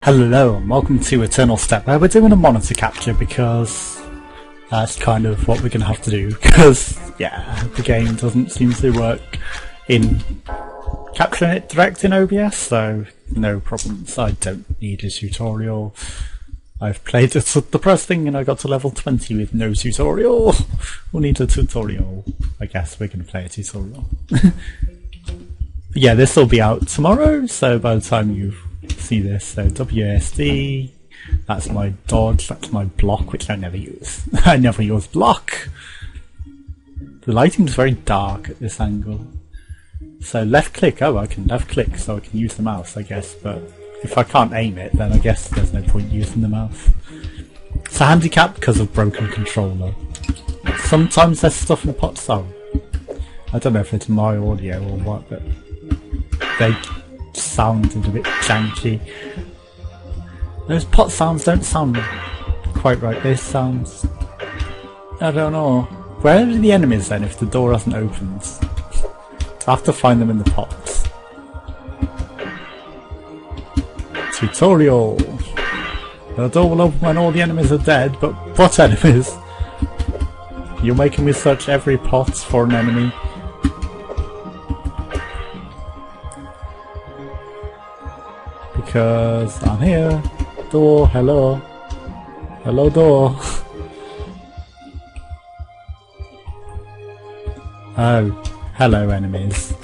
Hello and welcome to Eternal Step, where we're doing a monitor capture because that's kind of what we're going to have to do, because yeah, the game doesn't seem to work in capturing it direct in OBS, so no problems. I don't need a tutorial. I've played it at the press thing and I got to level 20 with no tutorial. We'll need a tutorial. I guess we're going to play a tutorial. Yeah, this will be out tomorrow, so by the time you see this, so WASD, that's my dodge, that's my block, which I never use. I never use block. The lighting's very dark at this angle. So left click, oh I can left click so I can use the mouse I guess, but if I can't aim it then I guess there's no point using the mouse. It's a handicap because of broken controller. Sometimes there's stuff in pot sound. I don't know if it's my audio or what, but they sounded a bit janky. Those pot sounds don't sound quite right. This sounds, I don't know. Where are the enemies then if the door hasn't opened? I have to find them in the pots. Tutorial. The door will open when all the enemies are dead, but what enemies? You're making me search every pot for an enemy. Because I'm here. Door, hello. Hello door. Oh, hello enemies.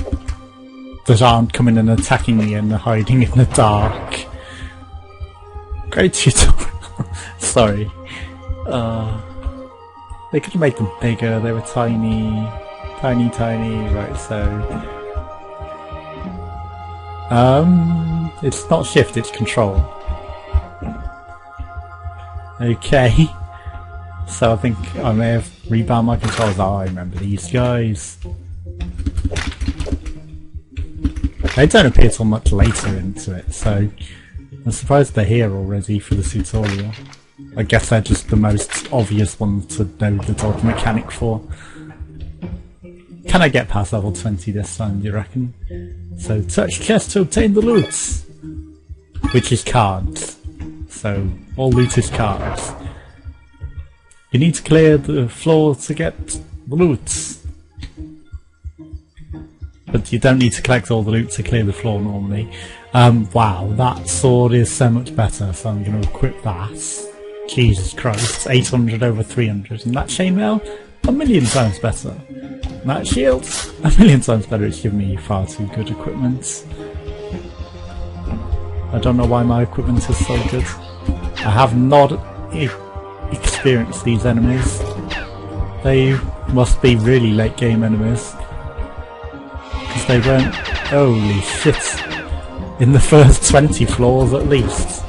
That aren't coming and attacking me and hiding in the dark. Great tutorial. Sorry. They could have made them bigger, they were tiny. Tiny, right, so... it's not shift, it's control. Okay. So I think I may have rebound my controls. Oh, I remember these guys. They don't appear till much later into it, so I'm surprised they're here already for the tutorial. I guess they're just the most obvious ones to know the dodge mechanic for. Can I get past level 20 this time, do you reckon? So touch chest to obtain the loot, which is cards. So all loot is cards. You need to clear the floor to get the loot. But you don't need to collect all the loot to clear the floor normally. Wow, that sword is so much better, so I'm going to equip that. Jesus Christ, 800 over 300. And that chainmail, 1,000,000 times better. And that shield, 1,000,000 times better. It's given me far too good equipment. I don't know why my equipment is so good. I have not experienced these enemies. They must be really late game enemies. Because they weren't, holy shit, in the first 20 floors at least.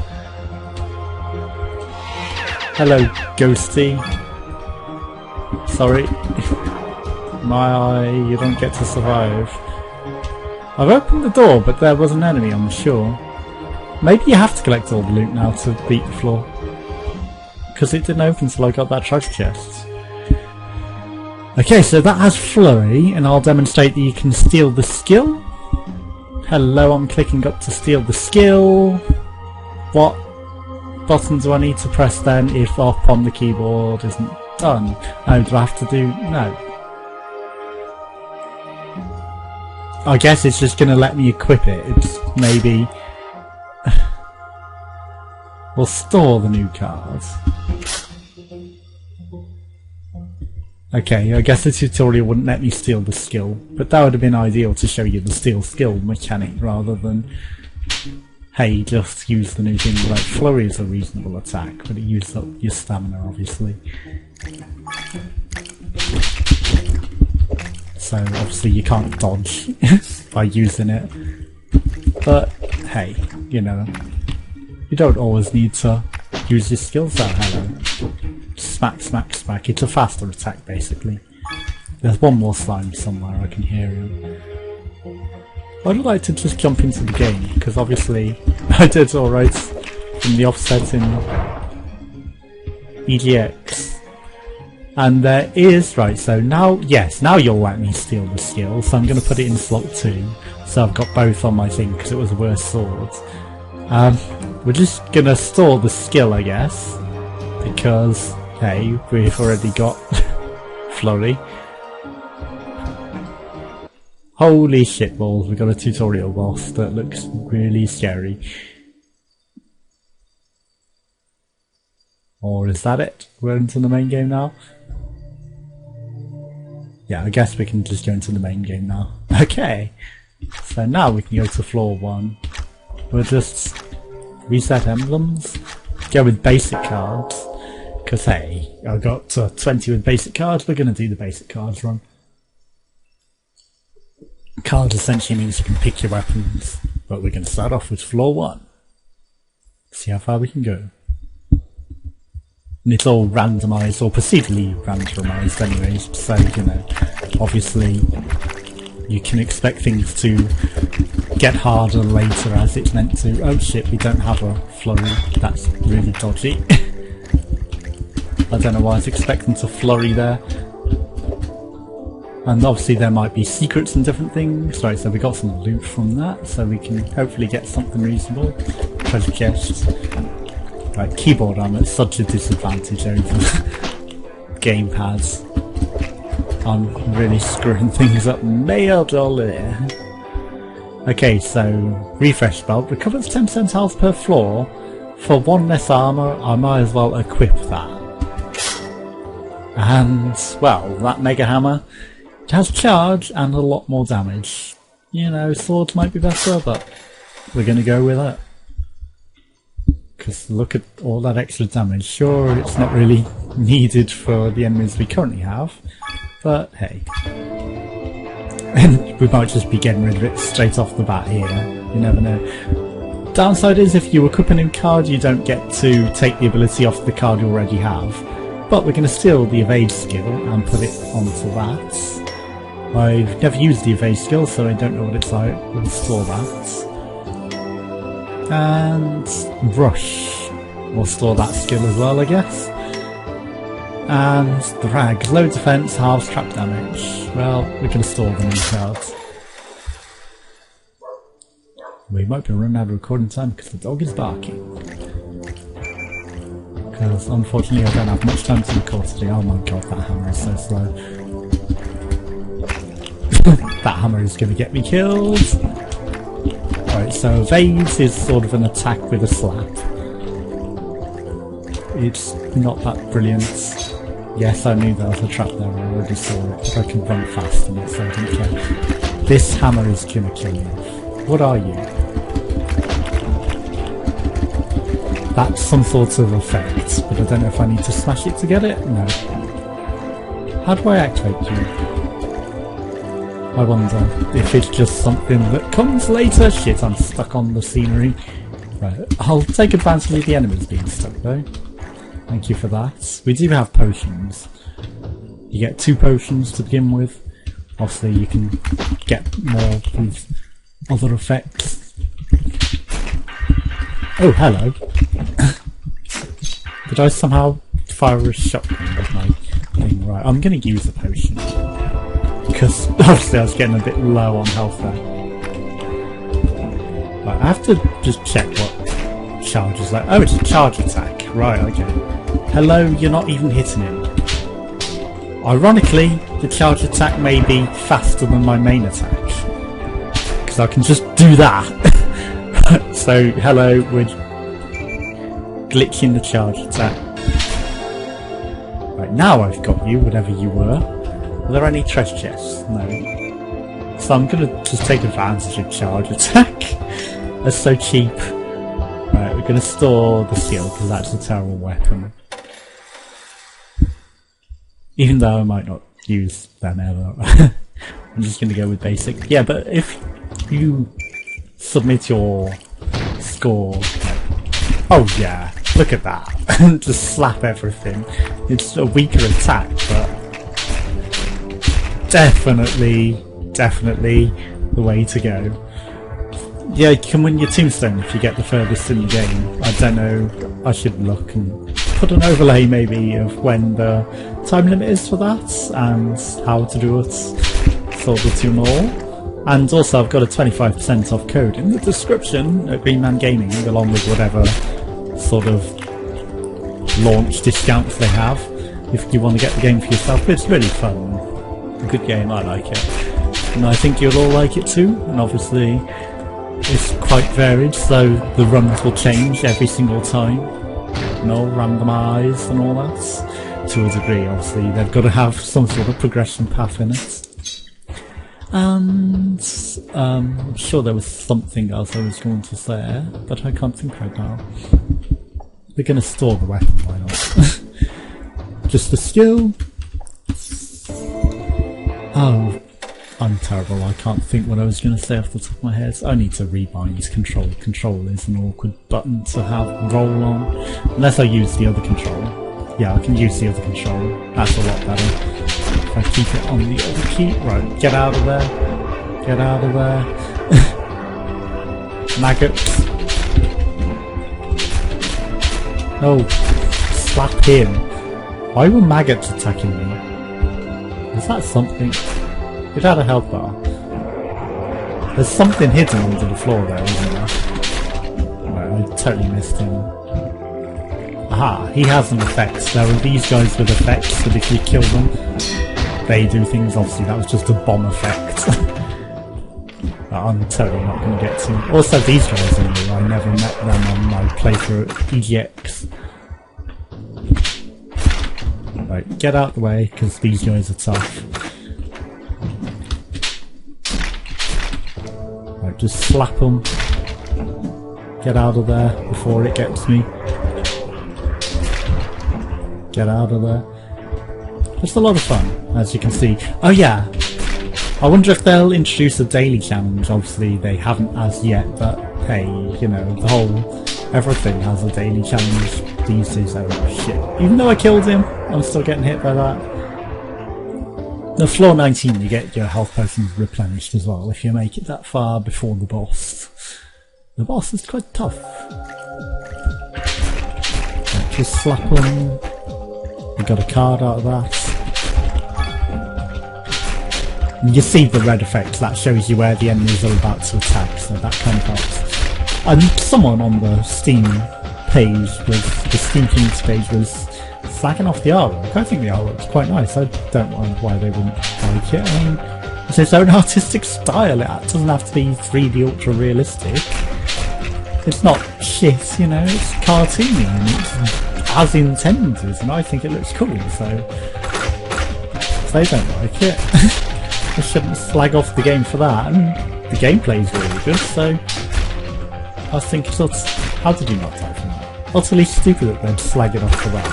Hello, Ghosty. Sorry. My eye, you don't get to survive. I've opened the door, but there was an enemy, I'm sure. Maybe you have to collect all the loot now to beat the floor. Because it didn't open until I got that treasure chest. Okay, so that has flurry, and I'll demonstrate that you can steal the skill. Hello, I'm clicking up to steal the skill. What button do I need to press then if up on the keyboard isn't done? Oh, do I have to do... no. I guess it's just going to let me equip it. It's maybe... we'll store the new cards. Okay, I guess the tutorial wouldn't let me steal the skill, but that would have been ideal to show you the steal skill mechanic rather than, hey, just use the new thing. Like, flurry is a reasonable attack, but it uses up your stamina, obviously. So, obviously you can't dodge by using it. But, hey, you know, you don't always need to use your skills out, hello. Smack, smack, smack. It's a faster attack, basically. There's one more slime somewhere, I can hear him. I'd like to just jump into the game, because obviously I did alright from the offset in EGX. And there is, right, so now, yes, now you'll let me steal the skill, so I'm going to put it in slot 2, so I've got both on my thing, because it was a worse sword. We're just gonna store the skill, I guess, because, hey, we've already got Flurry. Holy shitballs, we've got a tutorial boss that looks really scary. Or is that it? We're into the main game now? Yeah, I guess we can just go into the main game now. Okay, so now we can go to floor 1. We'll just reset emblems, go with basic cards, because hey, I got 20 with basic cards, we're going to do the basic cards run. Cards essentially means you can pick your weapons, but we're going to start off with floor 1. See how far we can go. And it's all randomised, or procedurally randomised anyways, so, you know, obviously you can expect things to get harder later as it's meant to. Oh shit, we don't have a flurry, that's really dodgy. I don't know why I was expecting to flurry there. And obviously there might be secrets and different things. Right, so we got some loot from that, so we can hopefully get something reasonable. Treasure chest. Right, keyboard armor, it's such a disadvantage over gamepads. I'm really screwing things up majorly. Okay, so refresh spell recovers 10% health per floor. For 1 less armor, I might as well equip that. And, well, that mega hammer, it has charge and a lot more damage. You know, swords might be better, but we're gonna go with it. Because look at all that extra damage. Sure, it's not really needed for the enemies we currently have, but hey. And we might just be getting rid of it straight off the bat here. You never know. Downside is if you equip a new card, you don't get to take the ability off the card you already have. But we're going to steal the evade skill and put it onto that. I've never used the evade skill, so I don't know what it's like. We'll store that. And rush. We'll store that skill as well, I guess. And the rag. Low defense, halves trap damage. Well, we can store the new cards. We might be running out of recording time because the dog is barking. Because unfortunately I don't have much time to record today. Oh my god, that hammer is so slow. That hammer is going to get me killed. Right, so evade is sort of an attack with a slap. It's not that brilliant. Yes, I knew there was a trap there, I already saw it, but I can run fast in it, so I don't care. This hammer is going to kill me. What are you? That's some sort of effect, but I don't know if I need to smash it to get it? No. How do I activate you? I wonder if it's just something that comes later. Shit, I'm stuck on the scenery. Right, I'll take advantage of the enemies being stuck though. Thank you for that. We do have potions. You get 2 potions to begin with. Obviously you can get more with other effects. Oh, hello. Did I somehow fire a shotgun with my thing? Right, I'm going to use a potion. Because obviously I was getting a bit low on health there. Right, I have to just check what charge is like. Oh, it's a charge attack. Right, okay. Hello, you're not even hitting him. Ironically, the charge attack may be faster than my main attack. Because I can just do that. So, hello, we're glitching the charge attack. Right, now I've got you, whatever you were. Are there any treasure chests? No. So I'm going to just take advantage of charge attack. That's so cheap. Right, we're going to store the shield because that's a terrible weapon. Even though I might not use them ever. I'm just going to go with basic. Yeah, but if you submit your score... Oh yeah, look at that. Just slap everything. It's a weaker attack, but definitely the way to go. Yeah, you can win your tombstone if you get the furthest in the game. I don't know, I should look and put an overlay maybe of when the time limit is for that and how to do it, sort of 2 more. And also I've got a 25% off code in the description at Green Man Gaming, along with whatever sort of launch discounts they have if you want to get the game for yourself. But it's really fun. A good game, I like it. And I think you'll all like it too. And obviously it's quite varied, so the runs will change every single time. Randomised and all that. To a degree, obviously, they've got to have some sort of progression path in it. And I'm sure there was something else I was going to say, but I can't think right now. We're going to store the weapon, why not? Just the skill. Oh, I'm terrible. I can't think what I was going to say off the top of my head. I need to rebind control. Control is an awkward button to have roll on. Unless I use the other control. Yeah, I can use the other control. That's a lot better. If I keep it on the other key. Right, get out of there. Get out of there. Maggots. No. Slap him. Why were maggots attacking me? Is that something? It had a health bar. There's something hidden under the floor there, isn't there? Right, I totally missed him. Aha, he has an effect. There are these guys with effects that if you kill them, they do things. Obviously that was just a bomb effect. That I'm totally not going to get to. Also these guys are new. I never met them on my playthrough at EGX. Right, get out the way, because these guys are tough. Right, just slap them. Get out of there before it gets me. Get out of there. Just a lot of fun, as you can see. Oh yeah, I wonder if they'll introduce a daily challenge. Obviously they haven't as yet, but hey, you know, the whole everything has a daily challenge these days. Oh shit. Even though I killed him, I'm still getting hit by that. The floor 19 you get your health potions replenished as well if you make it that far before the boss. The boss is quite tough. Right, just slap him. We got a card out of that. And you see the red effect, that shows you where the enemies are about to attack, so that kind of helps. And someone on the Steam page, the Steam Kings page, was slagging off the artwork. I think the artwork's quite nice. I don't mind why they wouldn't like it. I mean, it's its own artistic style. It doesn't have to be 3D ultra realistic. It's not shit, you know, it's cartoony and it's as intended, and I think it looks cool, so if they don't like it, I shouldn't slag off the game for that, and the gameplay's really good, so I think it's how did you not die from that? Utterly stupid that they'd slag it off for that.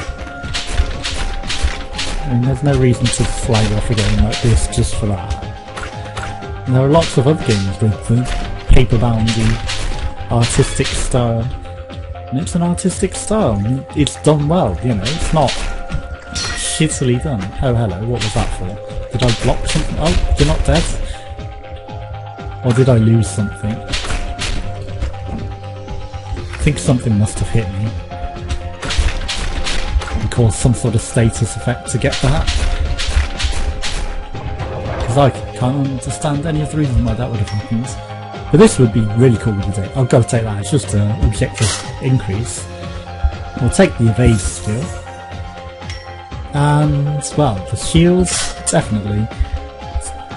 I mean, there's no reason to slag off a game like this just for that. And there are lots of other games with the paper-boundy artistic style. And it's an artistic style, and it's done well, you know, it's not shittily done. Oh hello, what was that for? Did I block something? Oh, you're not dead? Or did I lose something? I think something must have hit me and caused some sort of status effect to get that. Because I can't understand any of the reason why that would have happened. But this would be really cool with it. I've got to take that, it's just an objective increase. We'll take the evade skill. And, well, the shields, definitely.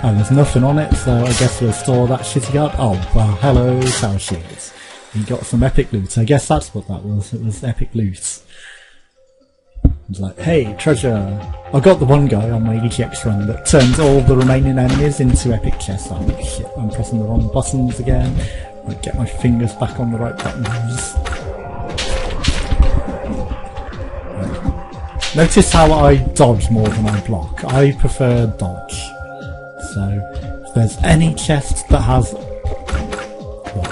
Oh, there's nothing on it, so I guess we'll store that shitty card. Oh, well, hello, tower shields. You got some epic loot. I guess that's what that was. It was epic loot. It's like, hey, treasure! I got the one guy on my EGX run that turns all the remaining enemies into epic chests. Oh shit, I'm pressing the wrong buttons again. Right, get my fingers back on the right buttons. Right. Notice how I dodge more than I block. I prefer dodge. So, if there's any chest that has...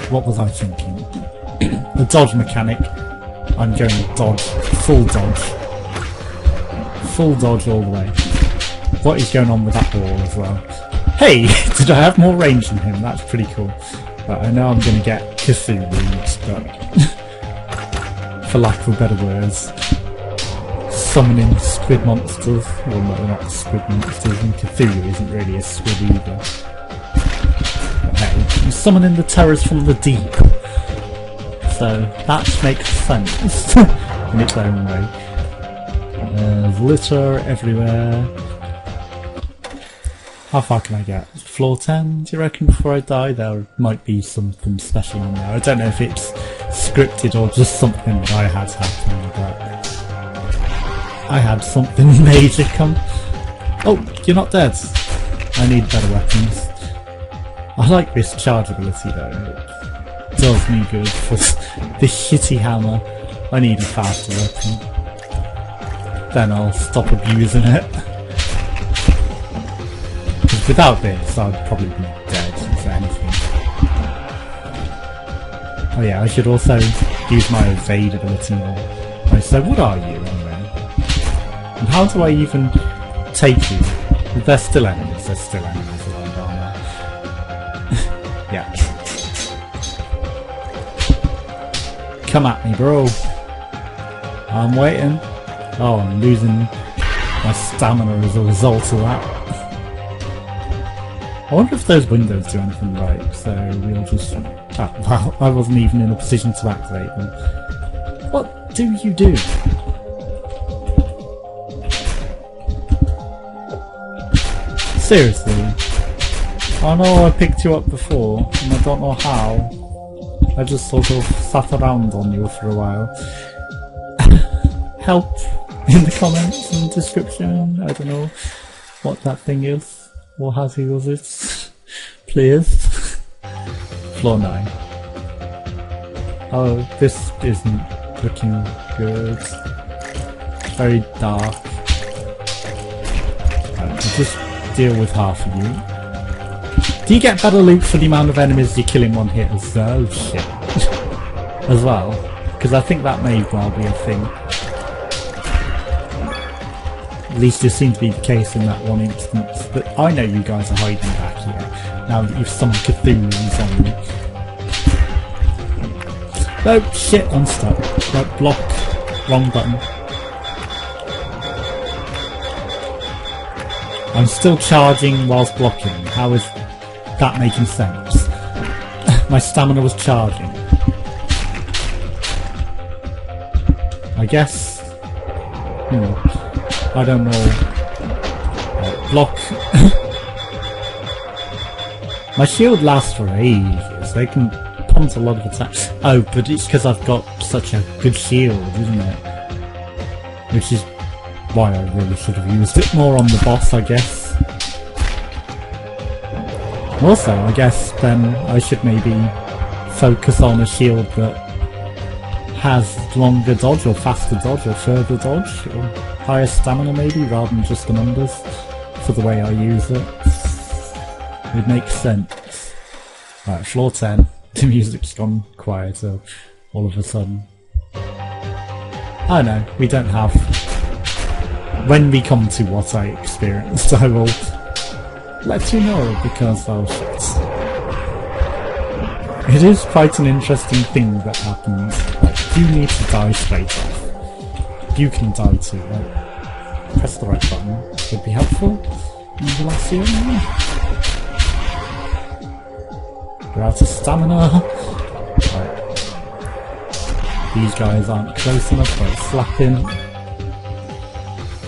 What was I thinking? The dodge mechanic, I'm going to dodge, full dodge. Full dodge all the way. What is going on with that wall as well? Hey! Did I have more range than him? That's pretty cool. But I know I'm going to get Cthulhu, but for lack of better words, summoning squid monsters. Well, no, they're not squid monsters, and Cthulhu isn't really a squid either. I'm summoning the terrors from the deep. So that makes sense in its own way. There's litter everywhere. How far can I get? Floor 10, do you reckon, before I die? There might be something special in there. I don't know if it's scripted or just something that I had happen, but I had something major come. Oh, you're not dead. I need better weapons. I like this charge ability though. It does me good for this shitty hammer. I need a faster weapon. Then I'll stop abusing it. Without this, I'd probably be dead, if anything. Oh yeah, I should also use my evade ability more. Right, so what are you, anyway? And how do I even take you? They're still enemies, with armor. Yeah. Come at me, bro. I'm waiting. Oh, I'm losing my stamina as a result of that. I wonder if those windows do anything right, so we'll just... Ah, well, I wasn't even in a position to activate them. What do you do? Seriously? I know I picked you up before, and I don't know how. I just sort of sat around on you for a while. Help in the comments and description, I don't know what that thing is. Or how to use it, please. Floor 9. Oh, this isn't looking good. Very dark. Right, I'll just deal with half of you. Do you get better loot for the amount of enemies you kill in one hit as well? Oh shit. As well? Because I think that may well be a thing. At least it seemed to be the case in that one instance. But I know you guys are hiding back here, now that you've summoned Cthulhu's on me. Oh shit, I'm stuck. Right, block. Wrong button. I'm still charging whilst blocking. How is that making sense? My stamina was charging. I guess... I don't know. Block. My shield lasts for ages. They can punt a lot of attacks. Oh, but it's because I've got such a good shield, isn't it? Which is why I really should have used it more on the boss, I guess. Also, I guess then I should maybe focus on a shield that has longer dodge, or faster dodge, or further dodge, or higher stamina maybe, rather than just the numbers, for the way I use it. It makes sense. Right, floor 10. The music's gone quieter all of a sudden. I know, we don't have... When we come to what I experienced, I will let you know, because oh shit. It is quite an interesting thing that happens. Like, you need to die straight off. You can die too, right? Press the right button. Would be helpful. Indelacio. We're out of stamina. Right. These guys aren't close enough, by slapping.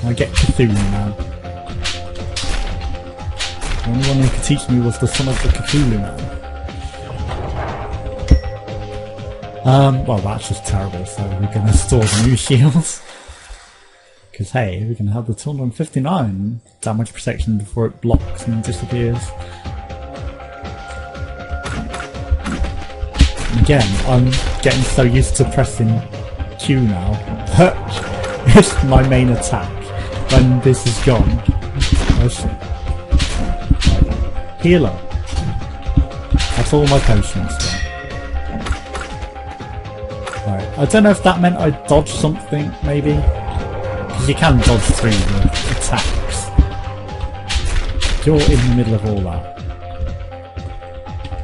I get Cthulhu now. The only one who could teach me was the son of the Cthulhu man. Well, that's just terrible, so we're going to store the new shields. Because hey, we're going to have the 259 damage protection before it blocks and disappears. And again, I'm getting so used to pressing Q now. It's my main attack when this is gone. Oh shit. Right. Healer. That's all my potions done. Right. I don't know if that meant I dodged something, maybe. Because you can dodge through the attacks. You're in the middle of all that.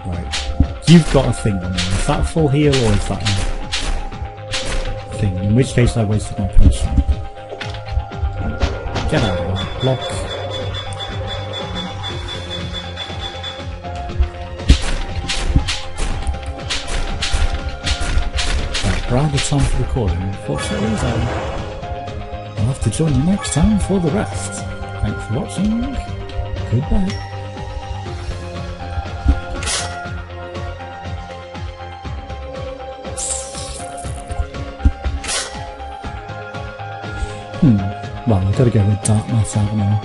Right. You've got a thing on you. Is that a full heal or is that a thing? In which case I wasted my potion. Get out of that. Block. we're out of time for recording, unfortunately, so I'll have to join you next time for the rest. Thanks for watching. Goodbye. Well, I've got to go with dark matter, haven't I?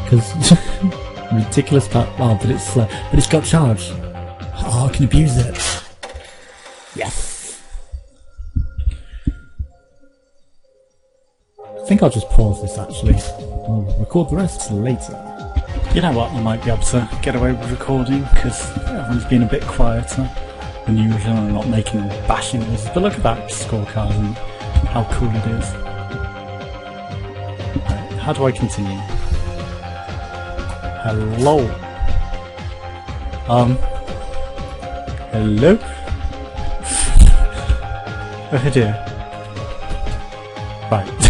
Because ridiculous but but it's got charge. Oh, I can abuse it. Yes. I think I'll just pause this actually. I'll record the rest later. You know what, I might be able to get away with recording because everyone's been a bit quieter than usual and not making bashing noises. But look at that scorecard and how cool it is. Right, how do I continue? Hello? Hello? Oh dear. Right.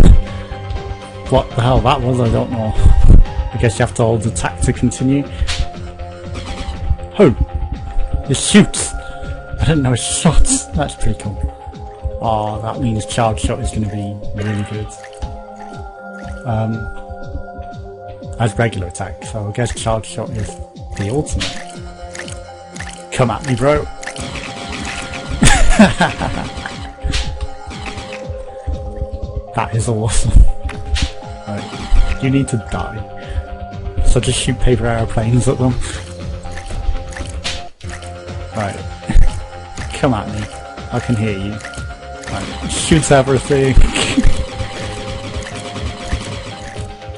What the hell that was, I don't know. I guess you have to hold attack to continue. Oh! It shoots! I didn't know it shot! That's pretty cool. Oh, that means charge shot is going to be really good. As regular attack, so I guess charge shot is the ultimate. Come at me, bro! That is awesome. Right, you need to die. So just shoot paper aeroplanes at them. Right. Come at me. I can hear you. Right. Shoot everything.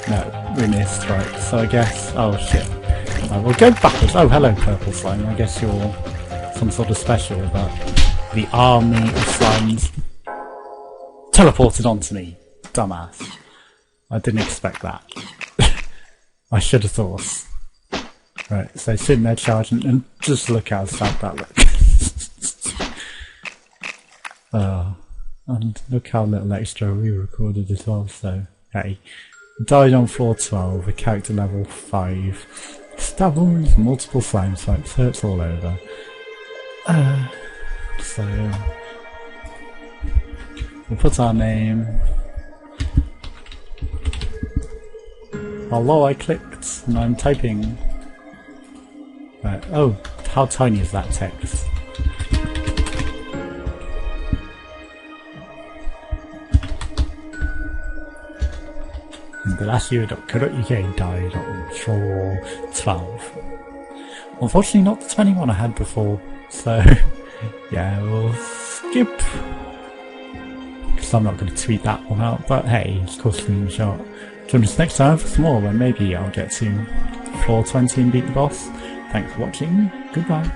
No, we missed, right. So I guess... Oh shit. Right, we'll go backwards. Oh, hello, purple slime. I guess you're some sort of special, but the army of slimes teleported onto me. Dumbass. I didn't expect that. I should have thought. Right, so sitting there charging, and just look how sad that looks. And look how little extra we recorded as well, so hey. Died on floor 12, a character level 5. Stab wounds, multiple slime swipes, hurts all over. So we'll put our name. Although I clicked and I'm typing. Right. Oh, how tiny is that text? Indelacio.co.uk died on floor 12. Unfortunately not the 21 I had before, so yeah, we'll skip. Because I'm not going to tweet that one out, but hey, it's cool screenshot. Join us next time for some more, when maybe I'll get to floor 20 and beat the boss. Thanks for watching, goodbye.